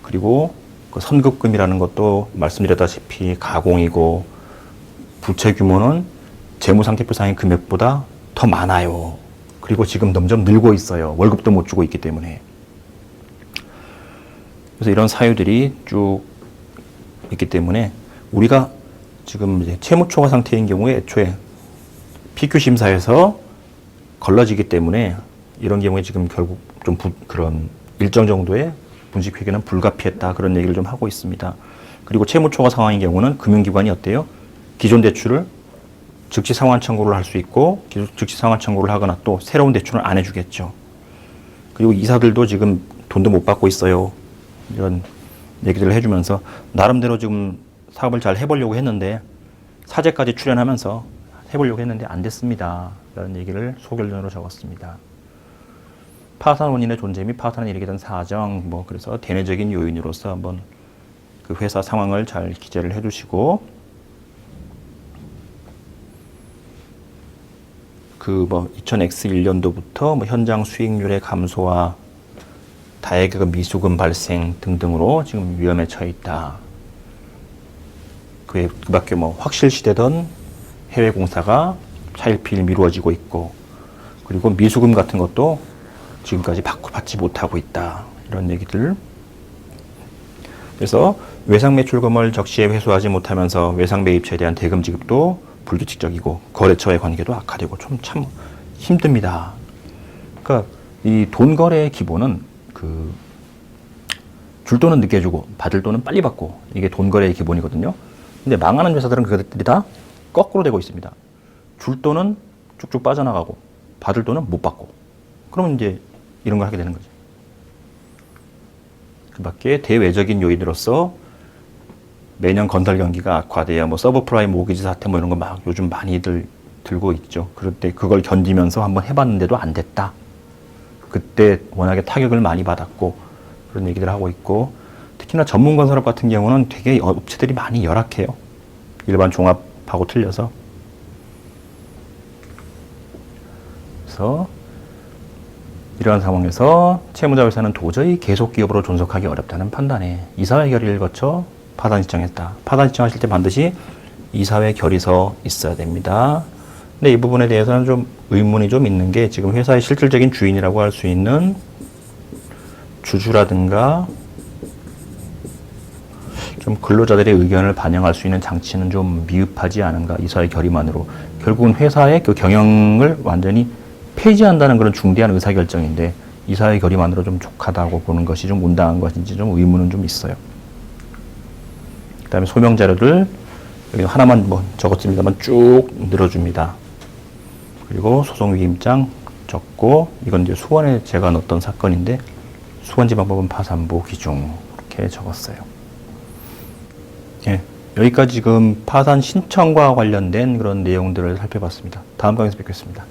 그리고 그 선급금이라는 것도 말씀드렸다시피 가공이고, 부채 규모는 재무상태표상의 금액보다 더 많아요. 그리고 지금 점점 늘고 있어요. 월급도 못 주고 있기 때문에. 그래서 이런 사유들이 쭉 있기 때문에 우리가 지금 이제 채무 초과 상태인 경우에 애초에 PQ 심사에서 걸러지기 때문에 이런 경우에 지금 결국 좀 그런 일정 정도의 분식 회계는 불가피했다, 그런 얘기를 좀 하고 있습니다. 그리고 채무 초과 상황인 경우는 금융기관이 어때요? 기존 대출을 즉시 상환 청구를 할 수 있고, 즉시 상환 청구를 하거나 또 새로운 대출을 안 해주겠죠. 그리고 이사들도 지금 돈도 못 받고 있어요. 이런 얘기들을 해주면서 나름대로 지금 사업을 잘 해보려고 했는데, 사제까지 출연하면서 해보려고 했는데 안 됐습니다. 라는 얘기를 소결론으로 적었습니다. 파산 원인의 존재 및 파산을 일으키게 된 사정, 그래서 대내적인 요인으로서 한번 그 회사 상황을 잘 기재를 해주시고, 2000X1년도부터 현장 수익률의 감소와 다액의 미수금 발생 등등으로 지금 위험에 처해 있다. 그 밖에 확실시되던 해외 공사가 차일피일 미루어지고 있고, 그리고 미수금 같은 것도 지금까지 받지 못하고 있다. 이런 얘기들. 그래서 외상 매출금을 적시에 회수하지 못하면서 외상 매입처에 대한 대금 지급도 불규칙적이고, 거래처의 관계도 악화되고 참 힘듭니다. 그러니까 이 돈 거래의 기본은 줄 돈은 늦게 주고 받을 돈은 빨리 받고, 이게 돈 거래의 기본이거든요. 근데 망하는 회사들은 그것들이 다 거꾸로 되고 있습니다. 줄 돈은 쭉쭉 빠져나가고 받을 돈은 못 받고, 그러면 이제 이런 걸 하게 되는 거죠. 그 밖에 대외적인 요인으로서 매년 건설 경기가 악화돼야 서브프라임 모기지 사태 이런 거 막 요즘 많이들 들고 있죠. 그럴 때 그걸 견디면서 한번 해봤는데도 안 됐다. 그때 워낙에 타격을 많이 받았고, 그런 얘기를 하고 있고, 특히나 전문 건설업 같은 경우는 되게 업체들이 많이 열악해요. 일반 종합하고 틀려서. 그래서 이러한 상황에서 채무자 회사는 도저히 계속 기업으로 존속하기 어렵다는 판단에 이사회 결의를 거쳐 파산 신청했다. 파산 신청하실 때 반드시 이사회 결의서 있어야 됩니다. 근데 이 부분에 대해서는 좀 의문이 좀 있는 게, 지금 회사의 실질적인 주인이라고 할 수 있는 주주라든가 좀 근로자들의 의견을 반영할 수 있는 장치는 좀 미흡하지 않은가, 이사회 결의만으로. 결국은 회사의 그 경영을 완전히 폐지한다는 그런 중대한 의사결정인데, 이사회 결의만으로 좀 족하다고 보는 것이 좀 온당한 것인지 좀 의문은 좀 있어요. 그 다음에 소명 자료를 여기 하나만 적었습니다만 쭉 늘어줍니다. 그리고 소송 위임장 적고, 이건 이제 수원에 제가 넣었던 사건인데, 수원지방법원 파산부 기중 이렇게 적었어요. 예, 여기까지 지금 파산 신청과 관련된 그런 내용들을 살펴봤습니다. 다음 강의에서 뵙겠습니다.